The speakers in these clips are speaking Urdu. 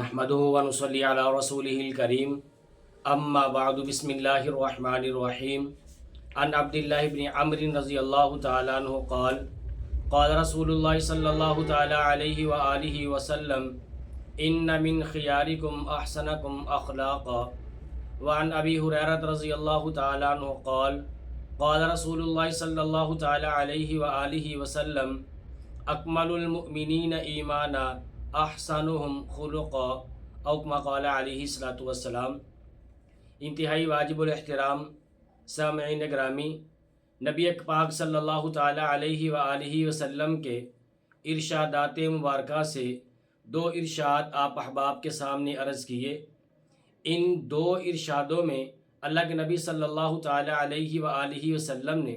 نحمده ونصلي على رسوله الكريم اما بعد بسم الله الرحمن الرحيم عن عبد الله بن عمرو رضي الله تعالى عنه قال قال رسول الله صلى الله تعالى عليه وآله وسلم ان من خياركم احسنكم اخلاقا وعن ابي هريرة رضي الله تعالى عنه قال قال رسول الله صلى الله تعالى عليه وآله وسلم اکمل المؤمنین ایمانا احسنهم خلقا او کما قال علیہ الصلوۃ والسلام۔ انتہائی واجب الاحترام سامعین گرامی، نبی پاک صلی اللہ تعالی علیہ وآلہ وسلم کے ارشادات مبارکہ سے دو ارشاد آپ احباب کے سامنے عرض کیے۔ ان دو ارشادوں میں اللہ کے نبی صلی اللہ تعالی علیہ وآلہ وسلم نے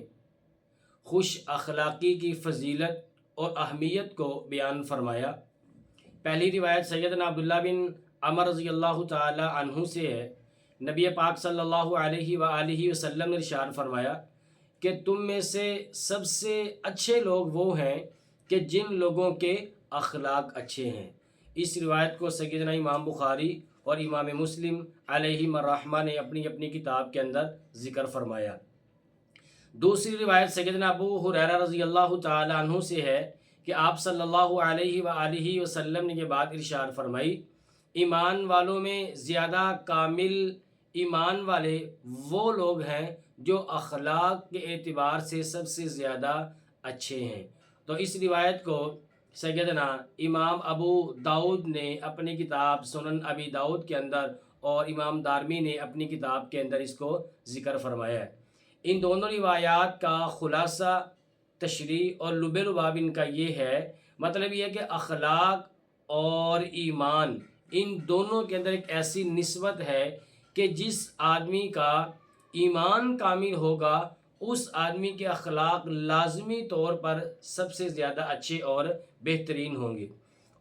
خوش اخلاقی کی فضیلت اور اہمیت کو بیان فرمایا۔ پہلی روایت سیدنا عبداللہ بن عمر رضی اللہ تعالی عنہ سے ہے۔ نبی پاک صلی اللہ علیہ وآلہ وسلم نے ارشاد فرمایا کہ تم میں سے سب سے اچھے لوگ وہ ہیں کہ جن لوگوں کے اخلاق اچھے ہیں۔ اس روایت کو سیدنا امام بخاری اور امام مسلم علیہم الرحمہ نے اپنی اپنی کتاب کے اندر ذکر فرمایا۔ دوسری روایت سیدنا ابو ہریرہ رضی اللہ تعالی عنہ سے ہے کہ آپ صلی اللہ علیہ وآلہ وسلم نے یہ بات ارشاد فرمائی، ایمان والوں میں زیادہ کامل ایمان والے وہ لوگ ہیں جو اخلاق کے اعتبار سے سب سے زیادہ اچھے ہیں۔ تو اس روایت کو سیدنا امام ابو داؤد نے اپنی کتاب سنن ابی داؤد کے اندر اور امام دارمی نے اپنی کتاب کے اندر اس کو ذکر فرمایا ہے۔ ان دونوں روایات کا خلاصہ تشریح اور لب لباب ان کا یہ ہے، مطلب یہ ہے کہ اخلاق اور ایمان ان دونوں کے اندر ایک ایسی نسبت ہے کہ جس آدمی کا ایمان کامل ہوگا اس آدمی کے اخلاق لازمی طور پر سب سے زیادہ اچھے اور بہترین ہوں گے،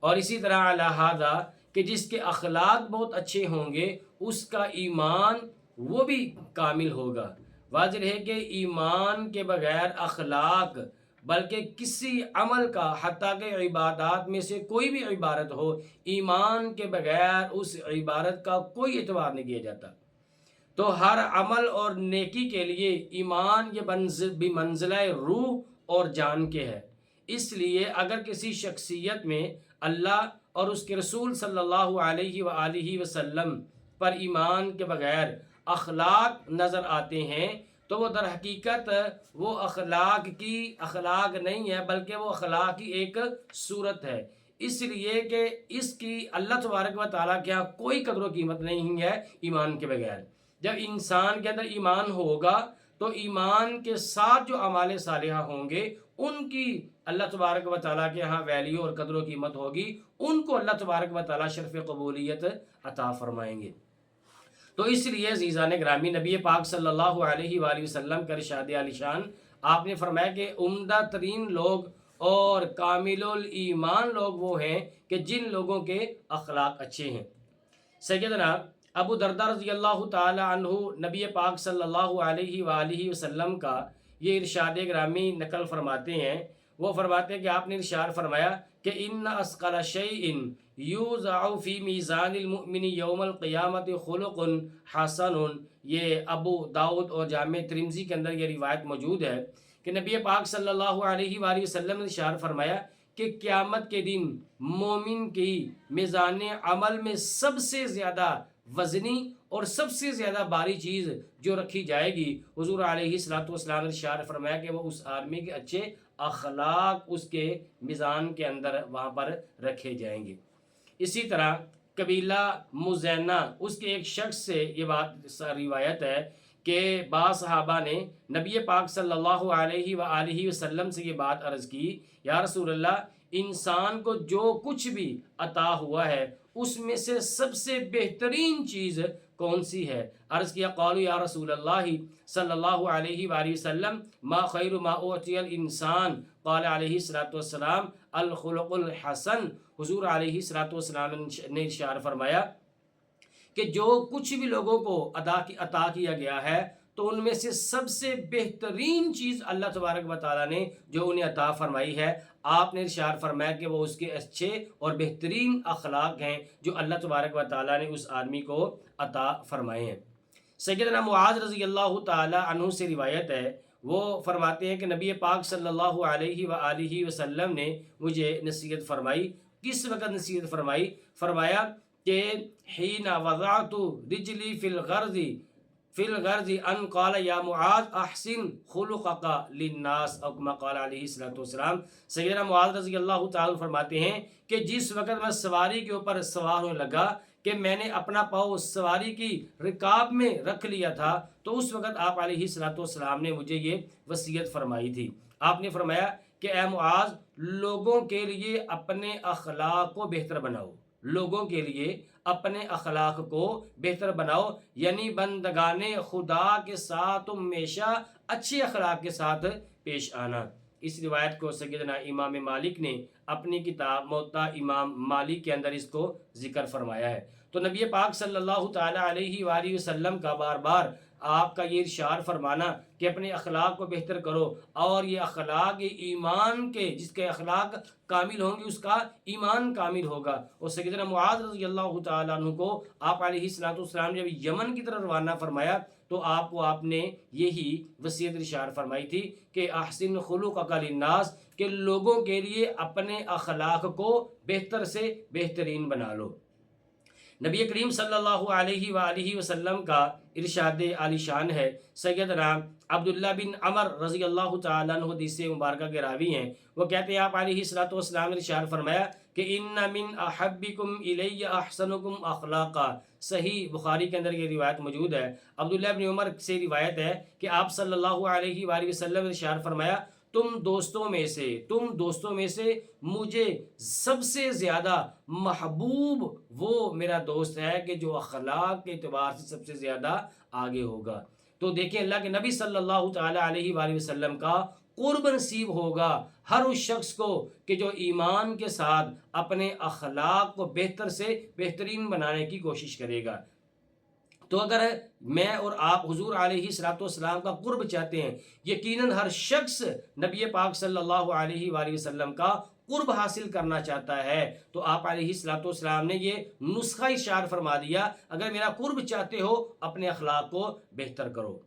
اور اسی طرح لہذا کہ جس کے اخلاق بہت اچھے ہوں گے اس کا ایمان وہ بھی کامل ہوگا۔ واضح ہے کہ ایمان کے بغیر اخلاق بلکہ کسی عمل کا، حتیٰ کہ عبادات میں سے کوئی بھی عبادت ہو، ایمان کے بغیر اس عبادت کا کوئی اعتبار نہیں کیا جاتا۔ تو ہر عمل اور نیکی کے لیے ایمان یہ بھی منزلہ روح اور جان کے ہے۔ اس لیے اگر کسی شخصیت میں اللہ اور اس کے رسول صلی اللہ علیہ وآلہ وسلم پر ایمان کے بغیر اخلاق نظر آتے ہیں تو وہ در حقیقت وہ اخلاق نہیں ہے، بلکہ وہ اخلاق کی ایک صورت ہے، اس لیے کہ اس کی اللہ تبارک و تعالیٰ کے ہاں کوئی قدر و قیمت نہیں ہے ایمان کے بغیر۔ جب انسان کے اندر ایمان ہوگا تو ایمان کے ساتھ جو اعمال صالحہ ہوں گے ان کی اللہ تبارک و تعالیٰ کے ہاں ویلیو اور قدر و قیمت ہوگی، ان کو اللہ تبارک و تعالیٰ شرف قبولیت عطا فرمائیں گے۔ تو اس لیے عزیزان گرامی، نبی پاک صلی اللہ علیہ وآلہ وسلم کا ارشاد عالی شان، آپ نے فرمایا کہ عمدہ ترین لوگ اور کامل الایمان لوگ وہ ہیں کہ جن لوگوں کے اخلاق اچھے ہیں۔ سیدنا ابو درداء رضی اللہ تعالی عنہ نبی پاک صلی اللہ علیہ وآلہ وسلم کا یہ ارشاد گرامی نقل فرماتے ہیں۔ وہ فرماتے ہیں کہ آپ نے ارشاد فرمایا کہ ان اثقل شیء یوضع فی میزان المؤمن یوم القیامت خلق حسن۔ یہ ابو داؤد اور جامع ترمذی کے اندر یہ روایت موجود ہے کہ نبی پاک صلی اللہ علیہ وآلہ وسلم نے ارشاد فرمایا کہ قیامت کے دن مومن کی میزان عمل میں سب سے زیادہ وزنی اور سب سے زیادہ باری چیز جو رکھی جائے گی، حضور علیہ الصلوۃ والسلام نے ارشاد فرمایا کہ وہ اس آدمی کے اچھے اخلاق اس کے میزان کے اندر وہاں پر رکھے جائیں گے۔ اسی طرح قبیلہ مزینہ اس کے ایک شخص سے یہ بات روایت ہے کہ بعض صحابہ نے نبی پاک صلی اللہ علیہ وآلہ وسلم سے یہ بات عرض کی، یا رسول اللہ، انسان کو جو کچھ بھی عطا ہوا ہے اس میں سے سب سے بہترین چیز کون سی ہے؟ عرض کیا، قالوا یا رسول اللہ صلی اللہ علیہ وآلہ وسلم ما خیر ما اعطی الانسان، قال علیہ الصلوۃ والسلام الخلق الحسن۔ حضور علیہ الصلوۃ والسلام نے ارشاد فرمایا کہ جو کچھ بھی لوگوں کو عطا کیا گیا ہے تو ان میں سے سب سے بہترین چیز اللہ تبارک و تعالیٰ نے جو انہیں عطا فرمائی ہے، آپ نے ارشاد فرمایا کہ وہ اس کے اچھے اور بہترین اخلاق ہیں جو اللہ تبارک و تعالیٰ نے اس آدمی کو عطا فرمائے ہیں۔ سیدنا معاذ رضی اللہ تعالی عنہ سے روایت ہے، وہ فرماتے ہیں کہ نبی پاک صلی اللہ علیہ وآلہ وسلم نے مجھے نصیحت فرمائی۔ کس وقت نصیحت فرمائی؟ فرمایا کہ حین وضعت رجلی فی الغرض ان قال یا معاذ احسن خلقک للناس، او کما قال علیہ الصلوۃ والسلام۔ سیدنا معاذ رضی اللہ تعالی فرماتے ہیں کہ جس وقت میں سواری کے اوپر سوار ہونے لگا کہ میں نے اپنا پاؤں سواری کی رکاب میں رکھ لیا تھا، تو اس وقت آپ علیہ الصلوۃ والسلام نے مجھے یہ وصیت فرمائی تھی۔ آپ نے فرمایا کہ اے معاذ، لوگوں کے لیے اپنے اخلاق کو بہتر بناؤ، لوگوں کے لیے اپنے اخلاق کو بہتر بناؤ، یعنی بندگان خدا کے ساتھ ہمیشہ اچھے اخلاق کے ساتھ پیش آنا۔ اس روایت کو سیدنا امام مالک نے اپنی کتاب موطا امام مالک کے اندر اس کو ذکر فرمایا ہے۔ تو نبی پاک صلی اللہ تعالی علیہ وآلہ وسلم کا بار بار آپ کا یہ ارشاد فرمانا کہ اپنے اخلاق کو بہتر کرو، اور یہ اخلاق ایمان کے، جس کے اخلاق کامل ہوں گے اس کا ایمان کامل ہوگا۔ اور سیدنا معاذ رضی اللہ تعالیٰ عنہ کو آپ علیہ الصلوۃ والسلام نے جب یمن کی طرف روانہ فرمایا تو آپ نے یہی وصیت ارشاد فرمائی تھی کہ احسن خلقک للناس، کہ لوگوں کے لیے اپنے اخلاق کو بہتر سے بہترین بنا لو۔ نبی کریم صلی اللہ علیہ وآلہ وسلم کا ارشاد عالی شان ہے۔ سیدنا عبداللہ بن عمر رضی اللہ تعالیٰ عنہ حدیث مبارکہ کے راوی ہیں، وہ کہتے ہیں آپ علیہ الصلوۃ والسلام نے ارشاد فرمایا کہ ان من احبکم الی احسنکم اخلاقا۔ صحیح بخاری کے اندر یہ روایت موجود ہے۔ عبداللہ بن عمر سے روایت ہے کہ آپ صلی اللہ علیہ وآلہ وسلم نے ارشاد فرمایا تم دوستوں میں سے مجھے سب سے زیادہ محبوب وہ میرا دوست ہے کہ جو اخلاق کے اعتبار سے سب سے زیادہ آگے ہوگا۔ تو دیکھیں اللہ کے نبی صلی اللہ تعالی علیہ وآلہ وسلم کا قرب نصیب ہوگا ہر اس شخص کو کہ جو ایمان کے ساتھ اپنے اخلاق کو بہتر سے بہترین بنانے کی کوشش کرے گا۔ تو اگر میں اور آپ حضور علیہ الصلوۃ والسلام کا قرب چاہتے ہیں، یقیناً ہر شخص نبی پاک صلی اللہ علیہ وآلہ وسلم کا قرب حاصل کرنا چاہتا ہے، تو آپ علیہ الصلوۃ والسلام نے یہ نسخہ ارشاد فرما دیا، اگر میرا قرب چاہتے ہو اپنے اخلاق کو بہتر کرو۔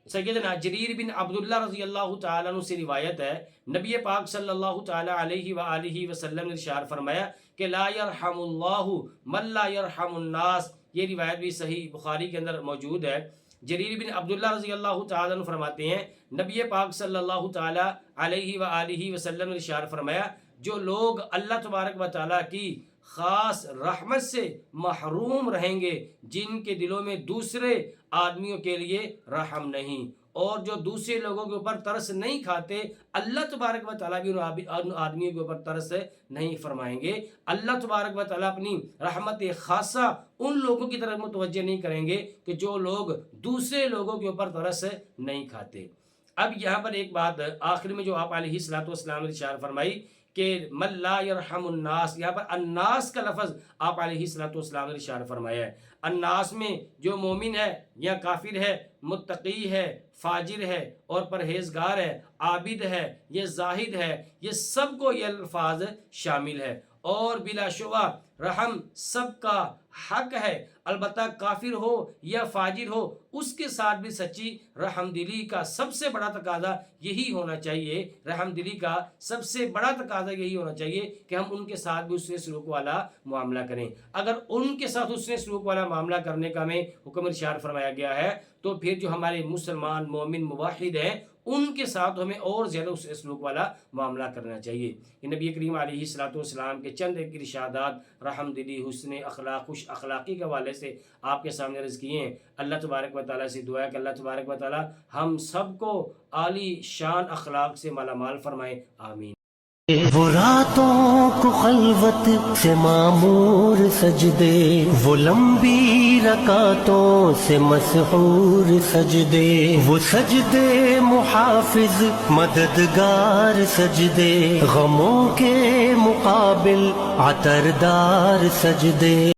سیدنا جریر بن عبداللہ رضی اللہ تعالیٰ عنہ سے روایت ہے، نبی پاک صلی اللہ تعالیٰ علیہ وآلہ وسلم نے ارشاد فرمایا کہ لا یرحم اللہ من لا یرحم الناس۔ یہ روایت بھی صحیح بخاری کے اندر موجود ہے۔ جریر بن عبداللہ رضی اللہ تعالیٰ عنہ فرماتے ہیں نبی پاک صلی اللہ تعالیٰ علیہ وآلہ وسلم نے ارشاد فرمایا جو لوگ اللہ تبارک و تعالیٰ کی خاص رحمت سے محروم رہیں گے، جن کے دلوں میں دوسرے آدمیوں کے لیے رحم نہیں، اور جو دوسرے لوگوں کے اوپر ترس نہیں کھاتے، اللہ تبارک و تعالیٰ بھی ان آدمیوں کے اوپر ترس نہیں فرمائیں گے۔ اللہ تبارک و تعالیٰ اپنی رحمت خاصہ ان لوگوں کی طرف متوجہ نہیں کریں گے کہ جو لوگ دوسرے لوگوں کے اوپر ترس نہیں کھاتے۔ اب یہاں پر ایک بات آخر میں جو آپ علیہ الصلوۃ والسلام نے ارشاد فرمائی کہ من لا یرحم الناس، یہاں پر الناس کا لفظ آپ علیہ الصلوۃ والسلام نے ارشاد فرمایا ہے۔ الناس میں جو مومن ہے یا کافر ہے، متقی ہے، فاجر ہے اور پرہیزگار ہے، عابد ہے، یہ زاہد ہے، یہ سب کو یہ الفاظ شامل ہے، اور بلا شبہ رحم سب کا حق ہے، البتہ کافر ہو یا فاجر ہو اس کے ساتھ بھی سچی رحم دلی کا سب سے بڑا تقاضا یہی ہونا چاہیے، رحم دلی کا سب سے بڑا تقاضا یہی ہونا چاہیے کہ ہم ان کے ساتھ بھی حسن سلوک والا معاملہ کریں۔ اگر ان کے ساتھ حسن سلوک والا معاملہ کرنے کا ہمیں حکم ارشاد فرمایا گیا ہے تو پھر جو ہمارے مسلمان مومن موحد ہیں ان کے ساتھ ہمیں اور زیادہ حسن سلوک والا معاملہ کرنا چاہیے۔ یہ نبی کریم علیہ الصلوۃ والسلام کے چند ایک ارشادات رحم دلی، حسن اخلاق، خوش اخلاقی کے حوالے سے آپ کے سامنے عرض کیے ہیں۔ اللہ تبارک و تعالیٰ سے دعا ہے کہ اللہ تبارک و تعالیٰ ہم سب کو عالی شان اخلاق سے مالا مال فرمائے، آمین۔ وہ راتوں کو خلوت سے معمور سجدے، وہ لمبی رکعتوں سے مسحور سجدے، وہ سجدے محافظ مددگار سجدے، غموں کے مقابل عطردار سجدے۔